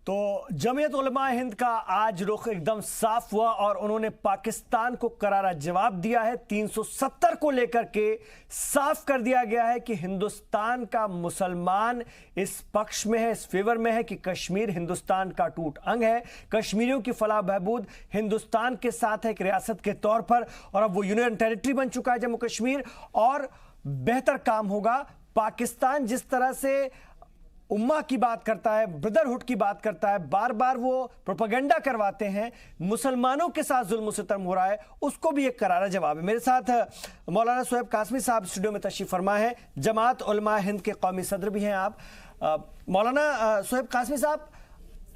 तो जमीयत उलमा हिंद का आज रुख एकदम साफ हुआ और उन्होंने पाकिस्तान को करारा जवाब दिया है। 370 को लेकर के साफ कर दिया गया है कि हिंदुस्तान का मुसलमान इस पक्ष में है, इस फेवर में है कि कश्मीर हिंदुस्तान का टूट अंग है। कश्मीरियों की फलाह बहबूद हिंदुस्तान के साथ है एक रियासत के तौर पर, और अब वो यूनियन टेरिटरी बन चुका है जम्मू कश्मीर, और बेहतर काम होगा। पाकिस्तान जिस तरह से उम्मा की बात करता है, ब्रदरहुड की बात करता है, बार बार वो प्रोपेगेंडा करवाते हैं, मुसलमानों के साथ जुल्म सितम हो रहा है, उसको भी एक करारा जवाब है। मेरे साथ मौलाना शोएब कासमी साहब स्टूडियो में तशरीफ फरमा है, जमात उलमा हिंद के कौमी सदर भी हैं आप। मौलाना शोएब कासमी साहब,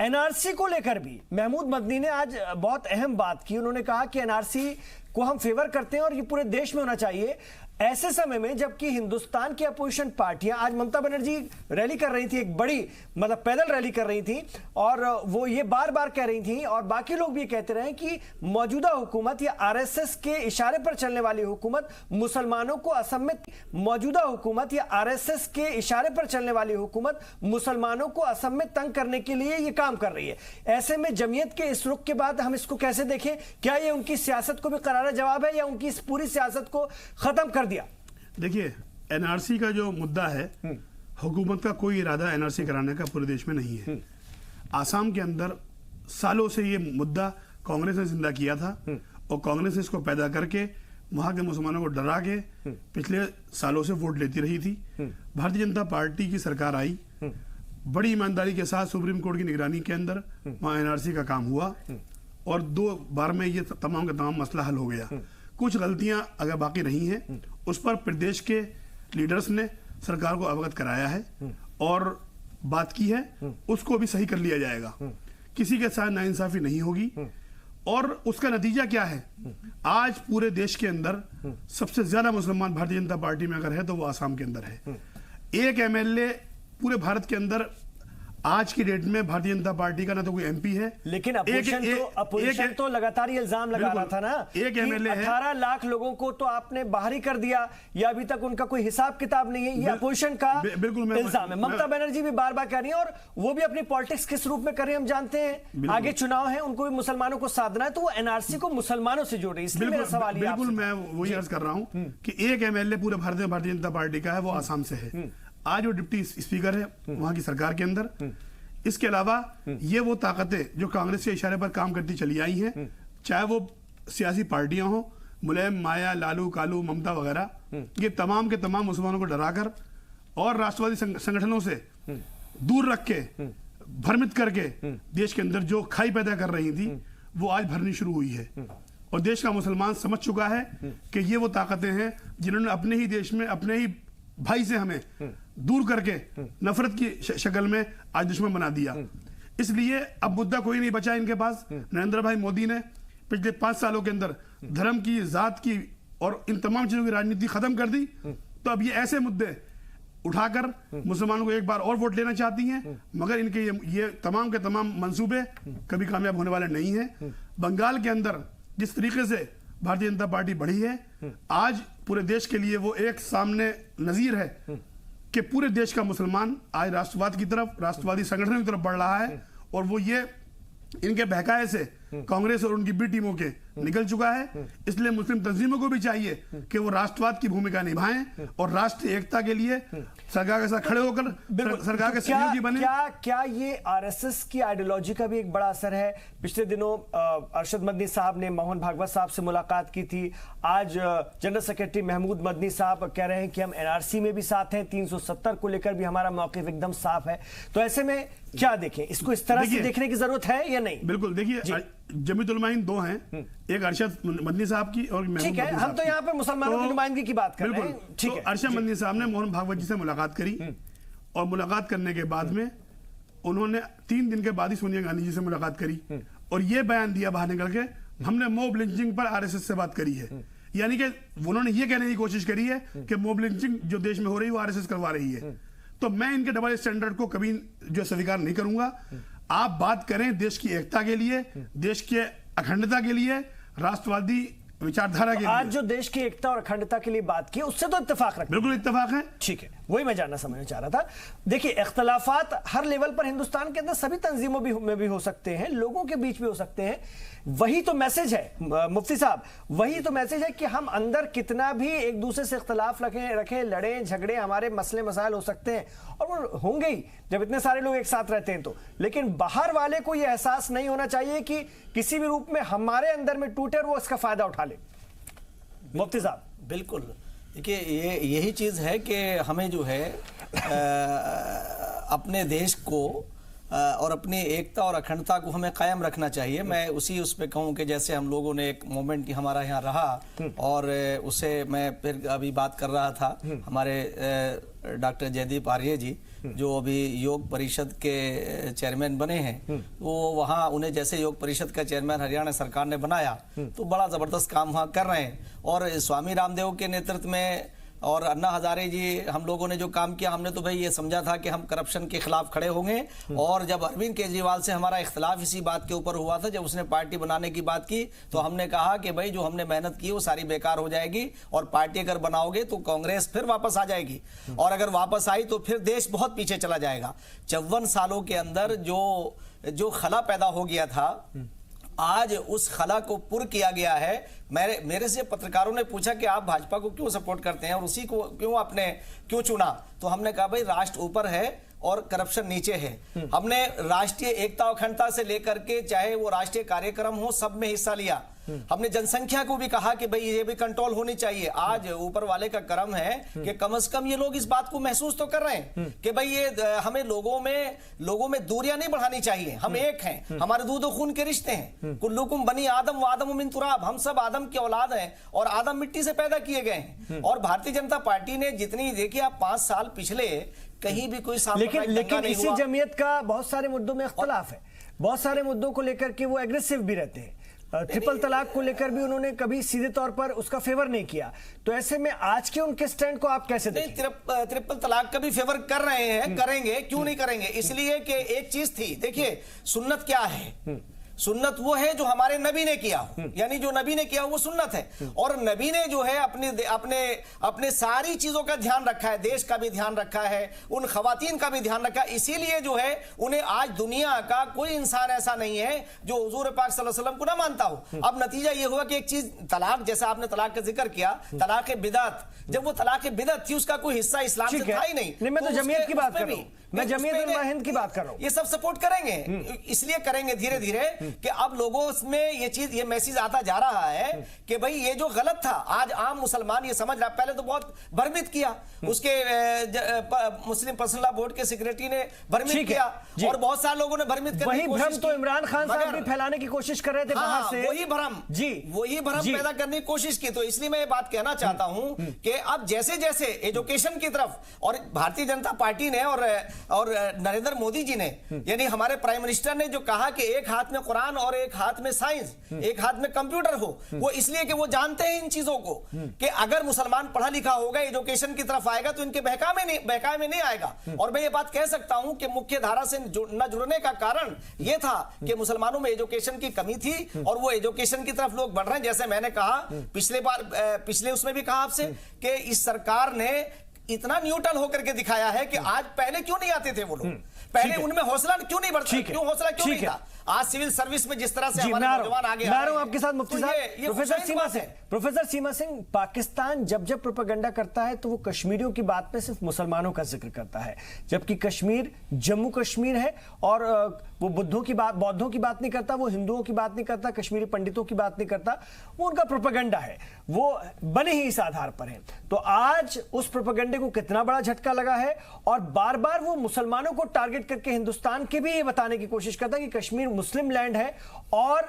एनआरसी को लेकर भी महमूद मदनी ने आज बहुत अहम बात की। उन्होंने कहा कि एनआरसी को हम फेवर करते हैं और ये पूरे देश में होना चाहिए। ऐसे समय में जबकि हिंदुस्तान की अपोजिशन पार्टियां, आज ममता बनर्जी रैली कर रही थी, एक बड़ी मतलब पैदल रैली कर रही थी, और वो ये बार बार कह रही थी और बाकी लोग भी कहते रहे कि मौजूदा हुकूमत या आरएसएस के इशारे पर चलने वाली हुकूमत मुसलमानों को असम में, मौजूदा हुकूमत या आरएसएस के इशारे पर चलने वाली हुकूमत मुसलमानों को असम में तंग करने के लिए ये काम कर रही है। ऐसे में जमीयत के इस रुख के बाद हम इसको कैसे देखें? क्या ये उनकी सियासत को भी करारा जवाब है या उनकी इस पूरी सियासत को खत्म कर दिया? देखिए, एनआरसी का जो मुद्दा है, हुकूमत का कोई इरादा एनआरसी कराने का पूरे देश में नहीं है। आसाम के अंदर सालों से ये मुद्दा कांग्रेस ने जिंदा किया था और कांग्रेस ने इसको पैदा करके वहां के मुसलमानों को डरा के पिछले सालों से वोट लेती रही थी। भारतीय जनता पार्टी की सरकार आई, बड़ी ईमानदारी के साथ सुप्रीम कोर्ट की निगरानी के अंदर वहां एनआरसी का काम हुआ और 2 बार में ये तमाम का तमाम मसला हल हो गया। कुछ गलतियां अगर बाकी रही हैं, उस पर प्रदेश के लीडर्स ने सरकार को अवगत कराया है और बात की है, उसको भी सही कर लिया जाएगा। किसी के साथ नाइंसाफी नहीं होगी। और उसका नतीजा क्या है? आज पूरे देश के अंदर सबसे ज्यादा मुसलमान भारतीय जनता पार्टी में अगर है तो वो आसाम के अंदर है। एक एमएलए पूरे भारत के अंदर आज की डेट में भारतीय जनता पार्टी का ना तो कोई एमपी है, लेकिन अपोजिशन तो लगातार ये इल्जाम लगा रहा था ना, एक एमएलए है, 18 लाख लोगों को तो आपने बाहर ही कर दिया या अभी तक उनका कोई हिसाब किताब नहीं है। ये अपोजिशन का इल्जाम है। ममता बनर्जी भी बार बार कह रही है और वो भी अपनी पॉलिटिक्स किस रूप में कर रही है हम जानते हैं। आगे चुनाव है, उनको भी मुसलमानों को साधना है, तो वो एनआरसी को मुसलमानों से जोड़ रही है। इसलिए मेरा सवाल है, बिल्कुल मैं वही अर्ज कर रहा हूं कि एक एमएलए पूरे भारत में भारतीय जनता पार्टी का है, वो आसाम से है। आज वो डिप्टी स्पीकर है वहां की सरकार के अंदर। इसके अलावा ये वो ताकतें जो कांग्रेस के इशारे पर काम करती चली आई हैं, चाहे वो सियासी पार्टियां हो, मुलायम, माया, लालू, कालू, ममता वगैरह, ये तमाम के तमाम मुसलमानों को डराकर और राष्ट्रवादी संगठनों से दूर रख के, भ्रमित करके देश के अंदर जो खाई पैदा कर रही थी वो आज भरनी शुरू हुई है। और देश का मुसलमान समझ चुका है कि ये वो ताकतें हैं जिन्होंने अपने ही देश में अपने ही भाई से हमें दूर करके नफरत की शक्ल में आज दुश्मन बना दिया। इसलिए अब मुद्दा कोई नहीं बचा इनके पास। नरेंद्र भाई मोदी ने पिछले 5 सालों के अंदर धर्म की, जात की और इन तमाम चीजों की राजनीति खत्म कर दी। तो अब ये ऐसे मुद्दे उठाकर मुसलमानों को एक बार और वोट लेना चाहती हैं, मगर इनके ये तमाम के तमाम मंसूबे कभी कामयाब होने वाले नहीं हैं। बंगाल के अंदर जिस तरीके से भारतीय जनता पार्टी बढ़ी है, आज पूरे देश के लिए वो एक सामने नजीर है कि पूरे देश का मुसलमान आज राष्ट्रवाद की तरफ, राष्ट्रवादी संगठनों की तरफ बढ़ रहा है। और वो ये इनके बहकाए से कांग्रेस और उनकी बी टीमों के निकल चुका है। इसलिए मुस्लिम तंजीमों को भी चाहिए कि वो राष्ट्रवाद की भूमिका निभाएं और राष्ट्रीय एकता के लिए सरकार के साथ खड़े होकर सरकार के सहयोगी बने। क्या ये आरएसएस की आइडियोलॉजी का भी एक बड़ा असर है? पिछले दिनों अरशद मदनी साहब ने मोहन भागवत साहब से मुलाकात की थी। आज जनरल सेक्रेटरी महमूद मदनी साहब कह रहे हैं कि हम एनआरसी में भी साथ हैं, 370 को लेकर भी हमारा मौक़िफ़ एकदम साफ है। तो ऐसे में क्या देखें, इसको इस तरह से देखने की जरूरत है या नहीं? बिल्कुल, देखिए जमीयत उलमा हिंद 2 हैं, एक अरशद मदनी साहब की और ठीक है, हम तो यहाँ पे मुसलमानों की नुमाइंदगी की बात कर रहे हैं। ठीक है, अरशद मदनी साहब ने मोहन भागवत जी से मुलाकात करी और मुलाकात करने के बाद में उन्होंने 3 दिन के बाद ही सोनिया गांधी जी से मुलाकात करी और ये बयान दिया बाहर निकल के, हमने मॉब लिंचिंग पर आरएसएस से बात करी है। यानी कि उन्होंने ये कहने की कोशिश करी है कि मॉब लिंचिंग जो देश में हो रही है वो आरएसएस करवा रही है। तो मैं इनके डबल स्टैंडर्ड को कभी जो स्वीकार नहीं करूंगा। आप बात करें देश की एकता के लिए, देश के अखंडता के लिए, राष्ट्रवादी विचारधारा के आज लिए। जो देश की एकता और अखंडता के लिए बात की उससे तो इत्तेफाक रखते हैं। बिल्कुल इत्तेफाक है। ठीक है, वही मैं जानना समझना चाह रहा था। देखिए, इख्तलाफात हर लेवल पर हिंदुस्तान के अंदर सभी तंजीमों में भी हो सकते हैं, लोगों के बीच भी हो सकते हैं। वही तो मैसेज है मुफ्ती साहब, वही तो मैसेज है कि हम अंदर कितना भी एक दूसरे से इख्तलाफ रखें, लड़ें झगड़े, हमारे मसले मसाइल हो सकते हैं और वो होंगे ही जब इतने सारे लोग एक साथ रहते हैं तो। लेकिन बाहर वाले को यह एहसास नहीं होना चाहिए कि किसी भी रूप में हमारे अंदर में टूटे और वो इसका फायदा उठा ले। मुफ्ती साहब, बिल्कुल, देखिए यही चीज़ है कि हमें जो है अपने देश को और अपनी एकता और अखंडता को हमें कायम रखना चाहिए। मैं उस पे कहूँ कि जैसे हम लोगों ने एक मोमेंट की हमारा यहाँ रहा और उसे मैं फिर अभी बात कर रहा था, हमारे डॉक्टर जयदीप आर्य जी जो अभी योग परिषद के चेयरमैन बने हैं, वो वहाँ उन्हें जैसे योग परिषद का चेयरमैन हरियाणा सरकार ने बनाया तो बड़ा ज़बरदस्त काम वहाँ कर रहे हैं। और स्वामी रामदेव के नेतृत्व में और अन्ना हजारे जी हम लोगों ने जो काम किया, हमने तो भाई ये समझा था कि हम करप्शन के खिलाफ खड़े होंगे। और जब अरविंद केजरीवाल से हमारा इख्तलाफ इसी बात के ऊपर हुआ था, जब उसने पार्टी बनाने की बात की तो हमने कहा कि भाई जो हमने मेहनत की वो सारी बेकार हो जाएगी और पार्टी अगर बनाओगे तो कांग्रेस फिर वापस आ जाएगी और अगर वापस आई तो फिर देश बहुत पीछे चला जाएगा। 54 सालों के अंदर जो खला पैदा हो गया था, आज उस खला को पुर किया गया है। मेरे से पत्रकारों ने पूछा कि आप भाजपा को क्यों सपोर्ट करते हैं और उसी को क्यों चुना, तो हमने कहा भाई राष्ट्र ऊपर है और करप्शन नीचे है। हमने राष्ट्रीय एकता और अखंडता से लेकर के चाहे वो राष्ट्रीय कार्यक्रम हो, सब में हिस्सा लिया। हमने जनसंख्या को भी कहा कि भाई ये भी कंट्रोल होनी चाहिए। आज ऊपर वाले का करम है कि कम से कम ये लोग इस बात को महसूस तो कर रहे हैं कि भाई ये हमें लोगों में दूरियां नहीं बढ़ानी चाहिए। हम एक हैं, हमारे दूध और खून के रिश्ते हैं। कुल्लुकुम बनी आदम व आदम मिन तुराब, हम सब आदम की औलाद हैं और आदम मिट्टी से पैदा किए गए हैं। और भारतीय जनता पार्टी ने जितनी, देखिए आप 5 साल पिछले कहीं भी कोई लेकिन इसी जमीयत का बहुत सारे मुद्दों में इख्तलाफ है, बहुत सारे मुद्दों को लेकर के वो एग्रेसिव भी रहते हैं। ट्रिपल तलाक को लेकर भी उन्होंने कभी सीधे तौर पर उसका फेवर नहीं किया। तो ऐसे में आज के उनके स्टैंड को आप कैसे देखें? ट्रिपल तलाक का भी फेवर कर रहे हैं, करेंगे, क्यों नहीं करेंगे? इसलिए कि एक चीज थी, देखिए सुन्नत क्या है? सुन्नत वो है जो हमारे नबी ने किया हो, यानी जो नबी ने किया वो सुन्नत है। और नबी ने जो है अपने सारी चीजों का ध्यान रखा है, देश का भी ध्यान रखा है, उन खवातीन का भी ध्यान रखा है। इसीलिए जो है उन्हें आज दुनिया का कोई इंसान ऐसा नहीं है जो हुजूर पाक सल्लल्लाहु अलैहि वसल्लम को ना मानता हो। अब नतीजा ये हुआ कि एक चीज तलाक, जैसा आपने तलाक का जिक्र किया, तलाक बिदअत, जब वो तलाक बिदअत थी उसका कोई हिस्सा इस्लाम से था ही नहीं। मैं तो जमीयत की बात कर रहा हूं, मैं जमीयत उलमा हिंद की बात कर रहा हूं। ये सब सपोर्ट करेंगे, इसलिए करेंगे धीरे धीरे कि अब लोगों में ये मैसेज आता जा रहा है कि भाई ये जो गलत था, आज आम मुसलमान ये समझ रहा। पहले तो बहुत भ्रमित किया, उसके मुस्लिम पर्सनल लॉ बोर्ड के सेक्रेटरी ने भ्रमित किया और बहुत सारे लोगों ने भ्रमित करने की कोशिश की। तो इमरान खान साहब भी फैलाने की कोशिश कर रहे थे बाहर से, वही भ्रम पैदा करने की कोशिश की। तो इसलिए मैं ये बात कहना चाहता हूं कि अब जैसे जैसे एजुकेशन की तरफ, और भारतीय जनता पार्टी ने और नरेंद्र मोदी जी ने, यानी हमारे प्राइम मिनिस्टर ने जो कहा कि एक हाथ में कुरान और एक हाथ में साइंस, एक हाथ में कंप्यूटर हो, वो इसलिए कि वो जानते हैं इन चीजों को कि अगर मुसलमान पढ़ा लिखा होगा, एजुकेशन की तरफ आएगा तो इनके बहकावे में नहीं आएगा। और मैं ये बात कह सकता हूं कि मुख्य धारा से न जुड़ने का कारण यह था कि मुसलमानों में एजुकेशन की कमी थी और वो एजुकेशन की तरफ लोग बढ़ रहे हैं। जैसे मैंने कहा पिछले उसमें भी कहा आपसे कि इस सरकार ने इतना न्यूट्रल होकर के दिखाया है कि आज पहले क्यों नहीं आते थे वो लोग, पहले उनमें हौसला क्यों नहीं बढ़ता, क्यों हौसला क्यों नहीं था? आज सिविल सर्विस में जिस तरह से हमारे नौजवान आगे आ रहे हैं, आपके साथ मुफ्ती साहब, प्रोफेसर सीमा सिंह, पाकिस्तान जब प्रोपेगेंडा करता है तो वो कश्मीरियों की बात में सिर्फ मुसलमानों का जिक्र करता है, जबकि कश्मीर जम्मू कश्मीर है और वो बौद्धों की बात नहीं करता, वो हिंदुओं की बात नहीं करता, कश्मीरी पंडितों की बात नहीं करता। वो उनका प्रोपेगेंडा है, वो बने ही इस आधार पर है। तो आज उस प्रोपेगेंडे को कितना बड़ा झटका लगा है और बार बार वो मुसलमानों को टारगेट करके हिंदुस्तान के भी ये बताने की कोशिश करता है कि कश्मीर मुस्लिम लैंड है और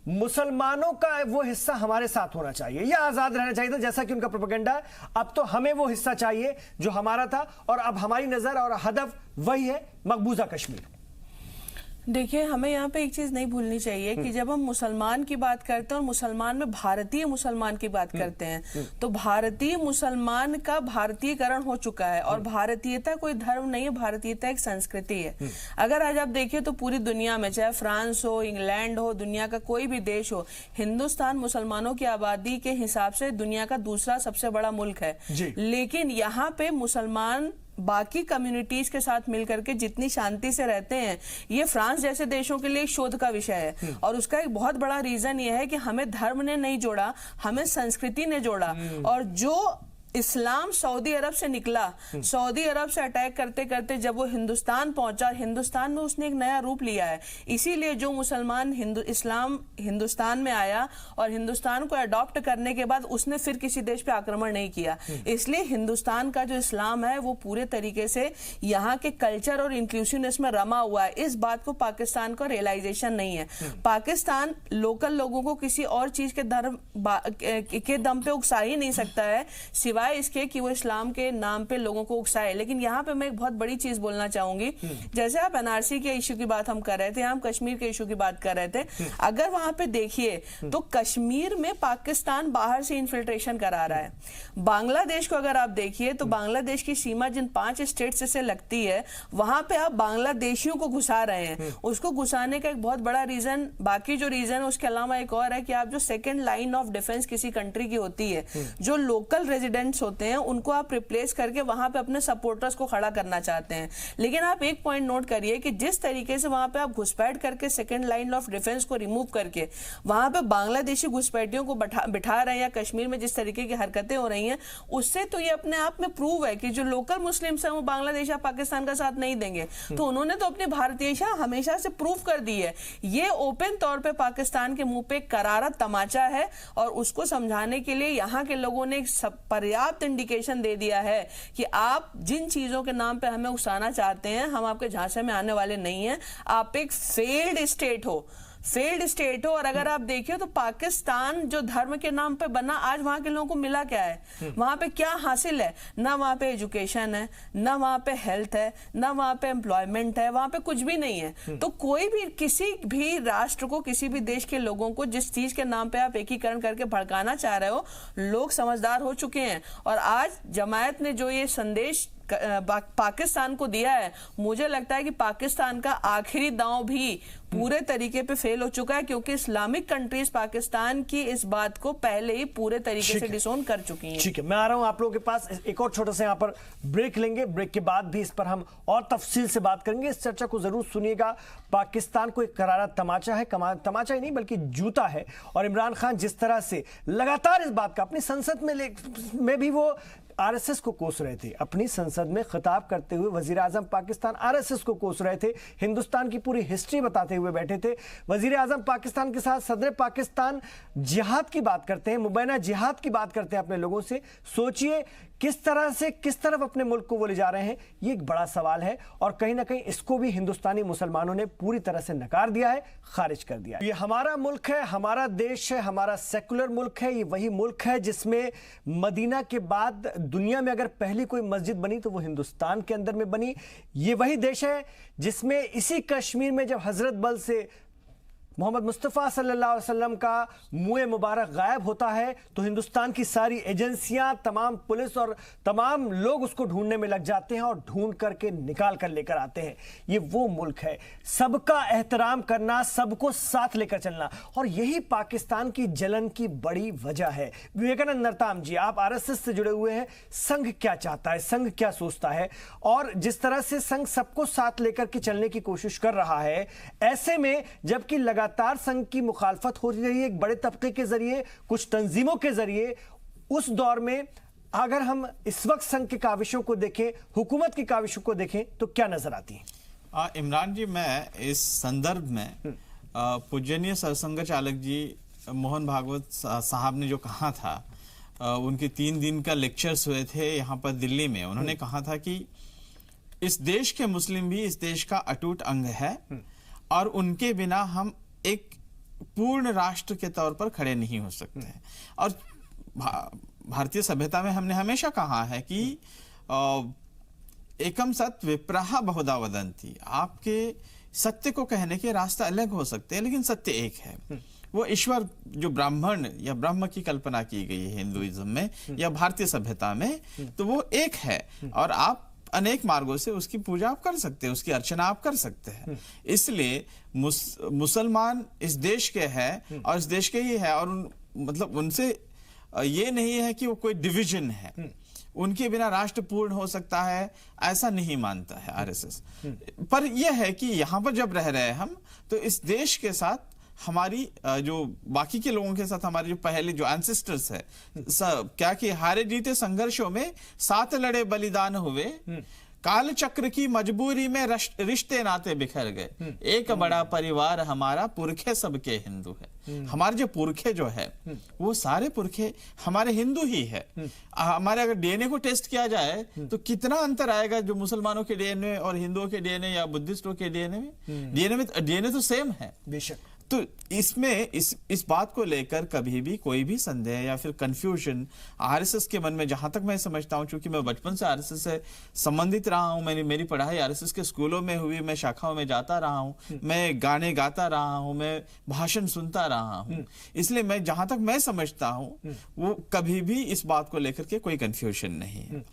मुसलमानों का वो हिस्सा हमारे साथ होना चाहिए या आजाद रहना चाहिए था, जैसा कि उनका प्रोपेगेंडा है। अब तो हमें वो हिस्सा चाहिए जो हमारा था और अब हमारी नजर और हदफ वही है, मकबूजा कश्मीर। देखिए, हमें यहाँ पे एक चीज नहीं भूलनी चाहिए कि जब हम मुसलमान की बात करते हैं और मुसलमान में भारतीय मुसलमान की बात करते हैं, तो भारतीय मुसलमान का भारतीयकरण हो चुका है। और भारतीयता कोई धर्म नहीं है, भारतीयता एक संस्कृति है। अगर आज आप देखिए तो पूरी दुनिया में, चाहे फ्रांस हो, इंग्लैंड हो, दुनिया का कोई भी देश हो, हिंदुस्तान मुसलमानों की आबादी के हिसाब से दुनिया का दूसरा सबसे बड़ा मुल्क है। लेकिन यहाँ पे मुसलमान बाकी कम्युनिटीज के साथ मिलकर के जितनी शांति से रहते हैं, ये फ्रांस जैसे देशों के लिए शोध का विषय है। और उसका एक बहुत बड़ा रीजन ये है कि हमें धर्म ने नहीं जोड़ा, हमें संस्कृति ने जोड़ा। और जो इस्लाम सऊदी अरब से निकला, सऊदी अरब से अटैक करते करते जब वो हिंदुस्तान पहुंचा, हिंदुस्तान में उसने एक नया रूप लिया है। इसीलिए जो मुसलमान इस्लाम हिंदुस्तान में आया और हिंदुस्तान को अडॉप्ट करने के बाद उसने फिर किसी देश पे आक्रमण नहीं किया। इसलिए हिंदुस्तान का जो इस्लाम है वो पूरे तरीके से यहाँ के कल्चर और इंक्लूसिवनेस में रमा हुआ है। इस बात को पाकिस्तान को रियलाइजेशन नहीं है। पाकिस्तान लोकल लोगों को किसी और चीज के धर्म के दम पे उकसा ही नहीं सकता है, सिवाय इसके कि वो इस्लाम के नाम पे लोगों को उकसाए। लेकिन यहाँ पे मैं एक बहुत बड़ी चीज बोलना चाहूंगी, जैसे आप एनआरसी के इशू की बात हम कर रहे थे, हम कश्मीर के इशू की बात कर रहे थे। अगर वहां पे देखिए तो कश्मीर में पाकिस्तान बाहर से इन्फिल्ट्रेशन करा रहा है। बांग्लादेश को अगर आप देखिए तो बांग्लादेश की सीमा जिन 5 स्टेट से लगती है, वहां पे आप बांग्लादेशियों को घुसा रहे हैं। उसको घुसाने का एक बहुत बड़ा रीजन, बाकी जो रीजन है उसके अलावा एक और है कि आप जो सेकेंड लाइन ऑफ डिफेंस किसी कंट्री की होती है, जो लोकल रेजिडेंट होते हैं, उनको आप रिप्लेस करके वहां पे अपने सपोर्टर्स को खड़ा करना चाहते हैं। लेकिन आप एक पॉइंट नोट करिए कि जिस तरीके से वहां पे आप घुसपैठ करके सेकंड लाइन ऑफ डिफेंस को रिमूव करके वहां पे बांग्लादेशी घुसपैठियों को बिठा रहे हैं, या कश्मीर में जिस तरीके की हरकतें हो रही हैं, उससे तो ये अपने आप में प्रूव है कि जो लोकल मुस्लिम्स हैं वो बांग्लादेश या पाकिस्तान का साथ नहीं देंगे। तो उन्होंने तो अपनी भारतीयता हमेशा से प्रूव कर दी है। ये ओपन तौर पर पाकिस्तान के मुंह पे करारा तमाचा है और उसको समझाने के लिए यहाँ के लोगों ने पर्याप्त इंडिकेशन दे दिया है कि आप जिन चीजों के नाम पे हमें उकसाना चाहते हैं, हम आपके झांसे में आने वाले नहीं हैं। आप एक फेल्ड स्टेट हो। और अगर आप देखिए तो पाकिस्तान जो धर्म के नाम पे बना, आज वहां के लोगों को मिला क्या है? वहां पे क्या हासिल है? ना वहां पे एजुकेशन है, ना वहां पे हेल्थ है, ना वहां पे एम्प्लॉयमेंट है, वहां पे कुछ भी नहीं है। तो कोई भी किसी भी राष्ट्र को, किसी भी देश के लोगों को जिस चीज के नाम पे आप एकीकरण करके भड़काना चाह रहे हो, लोग समझदार हो चुके हैं। और आज जमायत ने जो ये संदेश पाकिस्तान को दिया है, मुझे लगता है कि पाकिस्तान का आखिरी दांव भी पूरे तरीके पे फेल हो चुका है, क्योंकि इस्लामिक कंट्रीज पाकिस्तान की इस बात को पहले ही पूरे तरीके से डिसोन कर चुकी हैं। ठीक है, मैं आ रहा हूं आप लोगों के पास। एक और छोटा सा यहाँ पर ब्रेक लेंगे, ब्रेक के बाद भी इस पर हम और तफसील से बात करेंगे। इस चर्चा को जरूर सुनिएगा। पाकिस्तान को एक करारा तमाचा है, तमाचा ही नहीं बल्कि जूता है। और इमरान खान जिस तरह से लगातार इस बात का अपनी संसद में भी वो आरएसएस को कोस रहे थे, अपनी संसद में खिताब करते हुए वजीर आजम पाकिस्तान आरएसएस को कोस रहे थे, हिंदुस्तान की पूरी हिस्ट्री बताते हुए बैठे थे। वजीर आजम पाकिस्तान के साथ सदर पाकिस्तान जिहाद की बात करते हैं, मुबैना जिहाद की बात करते हैं अपने लोगों से। सोचिए किस तरह से किस तरफ अपने मुल्क को वो ले जा रहे हैं, ये एक बड़ा सवाल है। और कहीं ना कहीं इसको भी हिंदुस्तानी मुसलमानों ने पूरी तरह से नकार दिया है, खारिज कर दिया है। ये हमारा मुल्क है, हमारा देश है, हमारा सेकुलर मुल्क है। ये वही मुल्क है जिसमें मदीना के बाद दुनिया में अगर पहली कोई मस्जिद बनी तो वो हिंदुस्तान के अंदर में बनी। ये वही देश है जिसमें इसी कश्मीर में जब हजरत बल से मोहम्मद मुस्तफ़ा सल्लल्लाहु अलैहि वसल्लम का मुँह मुबारक गायब होता है तो हिंदुस्तान की सारी एजेंसियां, तमाम पुलिस और तमाम लोग उसको ढूंढने में लग जाते हैं और ढूंढ करके निकाल कर लेकर आते हैं। ये वो मुल्क है, सबका एहतराम करना, सबको साथ लेकर चलना, और यही पाकिस्तान की जलन की बड़ी वजह है। विवेकानंद नरताम जी, आप आरएसएस से जुड़े हुए हैं, संघ क्या चाहता है, संघ क्या सोचता है? और जिस तरह से संघ सबको साथ लेकर के चलने की कोशिश कर रहा है, ऐसे में जबकि लगातार संघ की मुखालफत हो रही है एक बड़े तबके के जरिए, कुछ तंजीमों के जरिए, उस दौर में अगर हम इस वक्त संघ के काविशों को देखें, हुकूमत की काविशों को देखें, तो क्या नजर आती है? इमरान जी, मैं इस संदर्भ में पूजनीय सरसंघ चालक जी मोहन भागवत साहब ने जो कहा था, उनके 3 दिन का लेक्चर्स हुए थे यहाँ पर दिल्ली में। उन्होंने कहा था कि इस देश के मुस्लिम भी इस देश का अटूट अंग है और उनके बिना हम एक पूर्ण राष्ट्र के तौर पर खड़े नहीं हो सकते हैं। और भारतीय सभ्यता में हमने हमेशा कहा है कि एकम सत विप्रहा बहुधा वदंती, आपके सत्य को कहने के रास्ते अलग हो सकते हैं, लेकिन सत्य एक है। वो ईश्वर जो ब्राह्मण या ब्रह्म की कल्पना की गई है हिंदुइज्म में या भारतीय सभ्यता में, तो वो एक है और आप अनेक मार्गों से उसकी पूजा आप कर सकते हैं, उसकी अर्चना आप कर सकते हैं। इसलिए मुसलमान इस देश के हैं और इस देश के ही है, और मतलब उनसे ये नहीं है कि वो कोई डिवीजन है, उनके बिना राष्ट्र पूर्ण हो सकता है ऐसा नहीं मानता है आरएसएस। पर यह है कि यहाँ पर जब रह रहे हैं हम, तो इस देश के साथ हमारी जो बाकी के लोगों के साथ हमारे जो पहले जो एंसेस्टर्स है, क्या कि हारे जीते संघर्षों में साथ लड़े बलिदान हुए, काल चक्र की मजबूरी में रिश्ते नाते बिखर गए, एक बड़ा परिवार हमारा पुरखे सबके हिंदू है। हमारे जो पुरखे जो है वो सारे पुरखे हमारे हिंदू ही है। हमारे अगर डीएनए को टेस्ट किया जाए तो कितना अंतर आएगा जो मुसलमानों के डीएनए और हिंदुओं के डीएनए या बुद्धिस्टों के डीएनए में डीएनए तो सेम है बेशक। तो इसमें इस बात को लेकर कभी भी कोई भी संदेह या फिर कंफ्यूजन आरएसएस के मन में, जहां तक मैं समझता हूं, क्योंकि मैं बचपन से आरएसएस से संबंधित रहा हूं, मेरी पढ़ाई आरएसएस के स्कूलों में हुई, मैं शाखाओं में जाता रहा हूं, मैं गाने गाता रहा हूं, मैं भाषण सुनता रहा हूं, इसलिए मैं जहां तक मैं समझता हूं वो कभी भी इस बात को लेकर के कोई कंफ्यूजन नहीं है।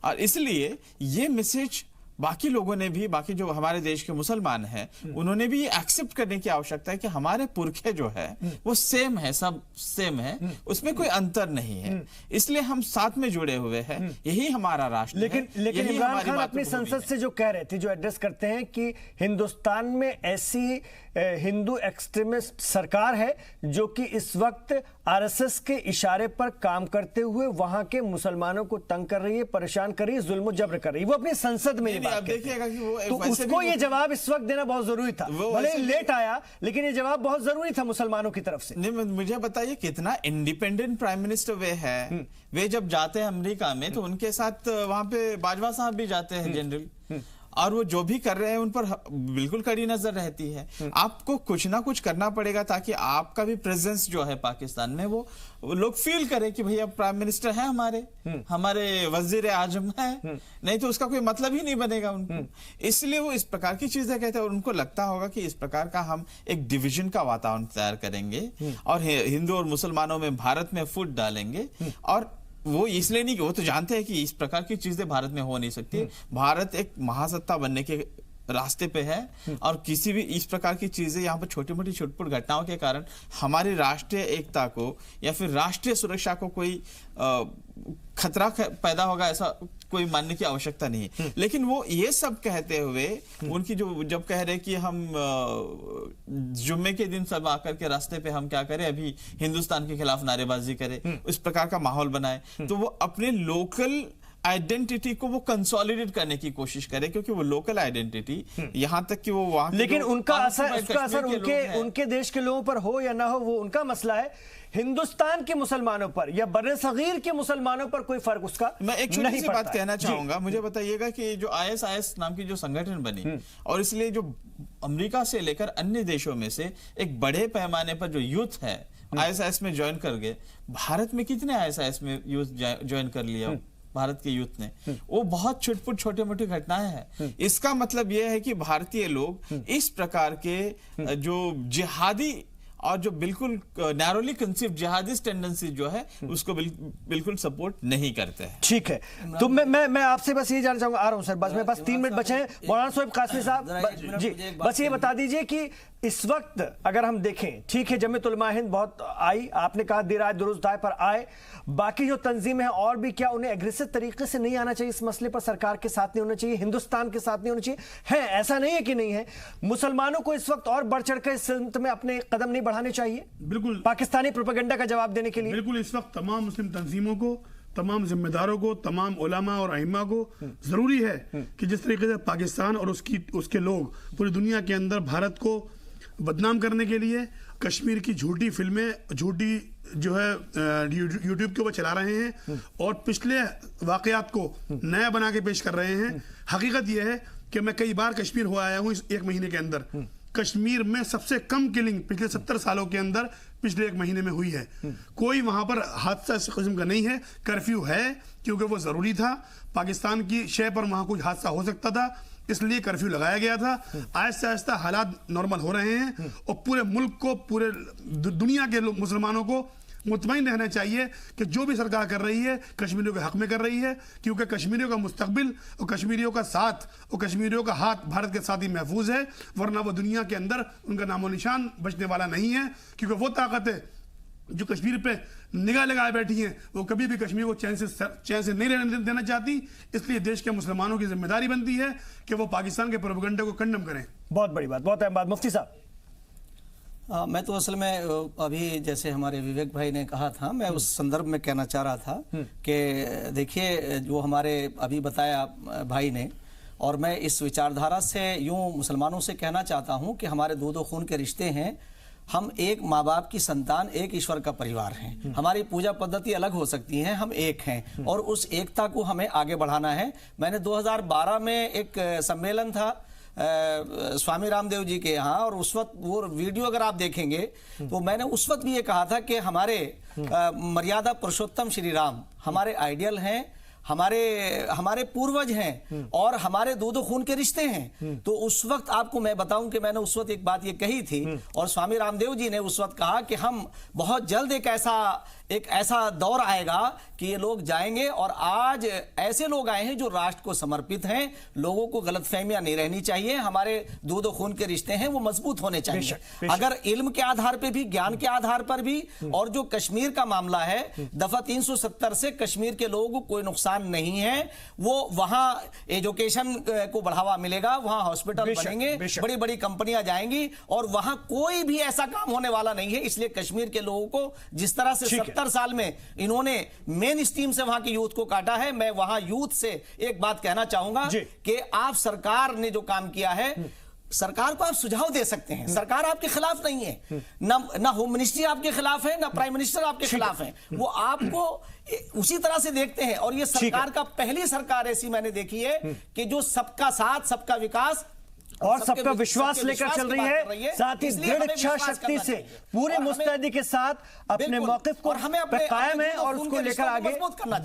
और इसलिए ये मैसेज बाकी लोगों ने भी, बाकी जो हमारे देश के मुसलमान हैं, उन्होंने भी ये एक्सेप्ट करने की आवश्यकता है कि हमारे पुरखे जो है वो सेम है, सब सेम है, उसमें कोई अंतर नहीं है, इसलिए हम साथ में जुड़े हुए हैं, यही हमारा राष्ट्र लेकिन है, लेकिन यही इमरान हमारी खान अपनी मातृभूमि संसद है। से जो कह रहे थे, जो एड्रेस करते हैं कि हिंदुस्तान में ऐसी हिंदू एक्सट्रीमिस्ट सरकार है जो कि इस वक्त आरएसएस के इशारे पर काम करते हुए वहां के मुसलमानों को तंग कर रही है, परेशान कर रही है, जुल्म जबर कर रही है। वो अपनी संसद में ये नहीं, बात आप कहते हैं। देखिएगा कि वो तो वैसे उसको भी ये जवाब इस वक्त देना बहुत जरूरी था, वो भले वैसे भी- लेट आया, लेकिन ये जवाब बहुत जरूरी था मुसलमानों की तरफ से। नहीं, मुझे बताइए कितना इंडिपेंडेंट प्राइम मिनिस्टर वे है। वे जब जाते हैं अमेरिका में तो उनके साथ वहां पे बाजवा साहब भी जाते हैं जनरल, और वो जो भी कर रहे हैं उन पर बिल्कुल कड़ी नजर रहती है। आपको कुछ ना कुछ करना पड़ेगा ताकि आपका भी प्रेजेंस जो है पाकिस्तान में वो लोग फील करें कि भैया प्राइम मिनिस्टर है हमारे वजीर आजम है, नहीं तो उसका कोई मतलब ही नहीं बनेगा उनको। इसलिए वो इस प्रकार की चीजें कहते हैं और उनको लगता होगा कि इस प्रकार का हम एक डिवीजन का वातावरण तैयार करेंगे और हिंदू और मुसलमानों में भारत में फूट डालेंगे। और वो इसलिए नहीं कि वो तो जानते हैं कि इस प्रकार की चीजें भारत में हो नहीं सकती। भारत एक महासत्ता बनने के रास्ते पे है और किसी भी इस प्रकार की चीजें यहाँ पर छोटी मोटी छुटपुट घटनाओं के कारण हमारी राष्ट्रीय एकता को या फिर राष्ट्रीय सुरक्षा को कोई खतरा पैदा होगा ऐसा कोई मानने की आवश्यकता नहीं है। लेकिन वो ये सब कहते हुए उनकी जो जब कह रहे कि हम जुम्मे के दिन सब आकर के रास्ते पे हम क्या करें, अभी हिंदुस्तान के खिलाफ नारेबाजी करें, उस प्रकार का माहौल बनाए, तो वो अपने लोकल आइडेंटिटी को वो कंसोलिडेट करने की कोशिश करे, क्योंकि वो लोकल आइडेंटिटी यहाँ तक कि वो वहां, लेकिन उनका असर उनके देश के लोगों पर हो या ना हो वो उनका मसला है। हिंदुस्तान के मुसलमानों पर या बर्रे सगीर के मुसलमानों पर कोई फर्क उसका मैं एक छोटी सी बात कहना जी। चाहूंगा। मुझे बताइएगा कि जो आईएसआईएस नाम की जो संगठन बनी और इसलिए जो अमेरिका से लेकर अन्य देशों में से एक बड़े पैमाने पर जो यूथ है आईएसआईएस में ज्वाइन कर गए। भारत में कितने आईएसआईएस में यूथ ज्वाइन कर लिया भारत के यूथ ने? वो बहुत छुटपुट छोटे मोटे घटनाएं हैं। इसका मतलब यह है कि भारतीय लोग इस प्रकार के जो जिहादी और जो बिल्कुल नैरोली कंसीव्ड जिहादिस्ट टेंडेंसी जो है उसको बिल्कुल सपोर्ट नहीं करते हैं। ठीक है, तो मैं आपसे बस ये जानना चाहूंगा, आ रहा हूं सर, बस मेरे पास 3 मिनट बचे हैं। मौलाना सोएब कासमी साहब जी, बस ये बता दीजिए कि इस वक्त अगर हम देखें, ठीक है जमीयत उलमा हिंद बहुत आई, आपने कहा देर आए दुरुस्त आए पर आए, बाकी जो तंजीमें हैं और भी क्या उन्हें एग्रेसिव तरीके से नहीं आना चाहिए इस मसले पर? सरकार के साथ नहीं होना चाहिए, हिंदुस्तान के साथ नहीं होना चाहिए? है, ऐसा नहीं है कि नहीं है। मुसलमानों को इस वक्त और बढ़ चढ़ कर इस सिलसिले में अपने कदम नहीं बढ़ाने चाहिए बिल्कुल पाकिस्तानी प्रोपेगेंडा का जवाब देने के लिए? बिल्कुल, इस वक्त तमाम मुस्लिम तंजीमों को, तमाम जिम्मेदारों को, तमाम उलमा और अइम्मा को जरूरी है कि जिस तरीके से पाकिस्तान और उसके लोग पूरी दुनिया के अंदर भारत को बदनाम करने के लिए कश्मीर की झूठी फिल्में, झूठी जो है यूट्यूब के ऊपर चला रहे हैं और पिछले वाकयात को नया बना के पेश कर रहे हैं। हकीकत यह है कि मैं कई बार कश्मीर हो आया हूँ इस 1 महीने के अंदर। कश्मीर में सबसे कम किलिंग पिछले 70 सालों के अंदर पिछले 1 महीने में हुई है। कोई वहां पर हादसा इस किस्म का नहीं है। कर्फ्यू है क्योंकि वो जरूरी था, पाकिस्तान की शय पर वहां कुछ हादसा हो सकता था, इसलिए कर्फ्यू लगाया गया था। आहिस्ता आहिस्ता हालात नॉर्मल हो रहे हैं और पूरे मुल्क को, पूरे दुनिया के मुसलमानों को मुतमईन रहना चाहिए कि जो भी सरकार कर रही है कश्मीरियों के हक में कर रही है, क्योंकि कश्मीरियों का मुस्तकबिल और कश्मीरियों का साथ और कश्मीरियों का हाथ भारत के साथ ही महफूज है, वरना वो दुनिया के अंदर उनका नामो निशान बचने वाला नहीं है। क्योंकि वो ताकतें जो कश्मीर पे निगाह लगाए बैठी हैं वो कभी भी कश्मीर को चैन से नहीं रहने देना चाहती। इसलिए देश के मुसलमानों की जिम्मेदारी बनती है कि वो पाकिस्तान के प्रोपेगेंडा को कंडम करें। बहुत बड़ी बात, बहुत अहम बात। मुफ्ती साहब, मैं तो असल में अभी जैसे हमारे विवेक भाई ने कहा था, मैं उस संदर्भ में कहना चाह रहा था कि देखिए जो हमारे अभी बताया भाई ने, और मैं इस विचारधारा से यूं मुसलमानों से कहना चाहता हूं कि हमारे दो खून के रिश्ते हैं। हम एक माँ बाप की संतान, एक ईश्वर का परिवार हैं। हमारी पूजा पद्धति अलग हो सकती है, हम एक हैं और उस एकता को हमें आगे बढ़ाना है। मैंने 2012 में एक सम्मेलन था स्वामी रामदेव जी के यहाँ, और उस वक्त वो वीडियो अगर आप देखेंगे तो मैंने उस वक्त भी ये कहा था कि हमारे मर्यादा पुरुषोत्तम श्री राम हमारे आइडियल हैं, हमारे पूर्वज हैं और हमारे दो खून के रिश्ते हैं। तो उस वक्त आपको मैं बताऊं कि मैंने उस वक्त एक बात ये कही थी और स्वामी रामदेव जी ने उस वक्त कहा कि हम बहुत जल्द एक ऐसा दौर आएगा कि ये लोग जाएंगे, और आज ऐसे लोग आए हैं जो राष्ट्र को समर्पित हैं। लोगों को गलतफहमियां नहीं रहनी चाहिए, हमारे दो खून के रिश्ते हैं वो मजबूत होने चाहिए। अगर इल्म के आधार पर भी, ज्ञान के आधार पर भी, और जो कश्मीर का मामला है दफा 370 से कश्मीर के लोगों को कोई नुकसान नहीं है। वो वहां एजुकेशन को बढ़ावा मिलेगा, वहां हॉस्पिटल बनेंगे, बड़ी बड़ी कंपनियां जाएंगी और वहां कोई भी ऐसा काम होने वाला नहीं है। इसलिए कश्मीर के लोगों को जिस तरह से 70 साल में इन्होंने मेन स्ट्रीम से वहां की यूथ को काटा है, मैं वहां यूथ से एक बात कहना चाहूंगा कि आप सरकार ने जो काम किया है, सरकार को आप सुझाव दे सकते हैं। सरकार आपके खिलाफ नहीं है, ना होम मिनिस्ट्री आपके खिलाफ है, ना प्राइम मिनिस्टर आपके खिलाफ है। वो आपको उसी तरह से देखते हैं। और ये सरकार का पहली सरकार ऐसी मैंने देखी है कि जो सबका साथ, सबका विकास और सबका विश्वास लेकर चल रही है, साथ ही दृढ़ इच्छा शक्ति से पूरे मुस्तैदी के साथ अपने मौकिफ को कायम है और उसको लेकर आगे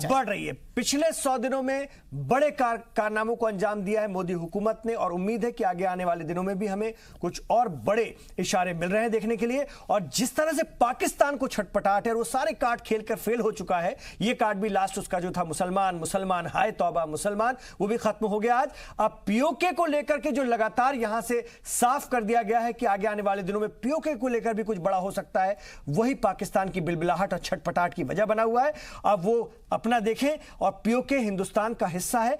बढ़ रही है। पिछले 100 दिनों में बड़े कारनामों को अंजाम दिया है मोदी हुकूमत ने, और उम्मीद है कि आगे आने वाले दिनों में भी हमें कुछ और बड़े इशारे मिल रहे हैं देखने के लिए। और जिस तरह से पाकिस्तान को छटपटाहट है, वो सारे कार्ड खेलकर फेल हो चुका है। ये कार्ड भी लास्ट उसका जो था मुसलमान मुसलमान हाय तौबा मुसलमान, वो भी खत्म हो गया आज। अब पीओके को लेकर के जो लगातार यहां से साफ कर दिया गया है कि आगे आने वाले दिनों में पीओके को लेकर भी कुछ बड़ा हो सकता है, वही पाकिस्तान की बिलबिलाहट और छटपटाहट की वजह बना हुआ है। अब वो अपना देखें, और पीओके हिंदुस्तान का हिस्सा है,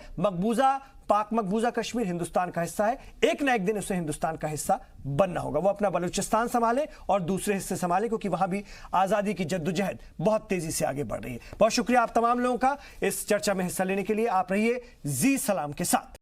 पाक मकबूजा कश्मीर हिंदुस्तान का हिस्सा है। एक ना एक दिन उसे हिंदुस्तान का हिस्सा बनना होगा। वो अपना बलूचिस्तान संभाले और दूसरे हिस्से संभाले, क्योंकि वहां भी आजादी की जद्दोजहद बहुत तेजी से आगे बढ़ रही है। बहुत शुक्रिया आप तमाम लोगों का इस चर्चा में हिस्सा लेने के लिए। आप रहिए जी सलाम के साथ।